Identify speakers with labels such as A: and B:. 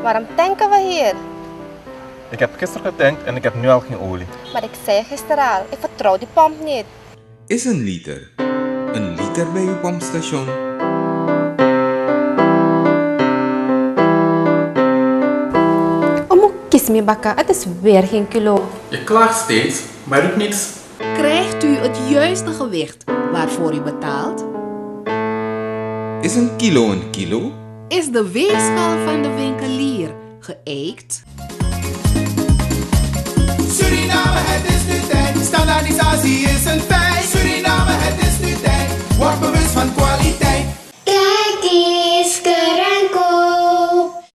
A: Waarom tanken we hier?
B: Ik heb gisteren getankt en ik heb nu al geen olie.
A: Maar ik zei gisteren al, ik vertrouw die pomp niet.
C: Is een liter. Een liter bij uw pompstation?
A: Kies me bakka, het is weer geen kilo.
B: Je klaagt steeds, maar doet niets.
D: Krijgt u het juiste gewicht waarvoor u betaalt?
C: Is een kilo?
D: Is de weegschaal van de winkelier geëikt?
E: Suriname, het is nu tijd. Standaardisatie is een feit. Suriname, het is nu tijd. Word bewust van kwaliteit.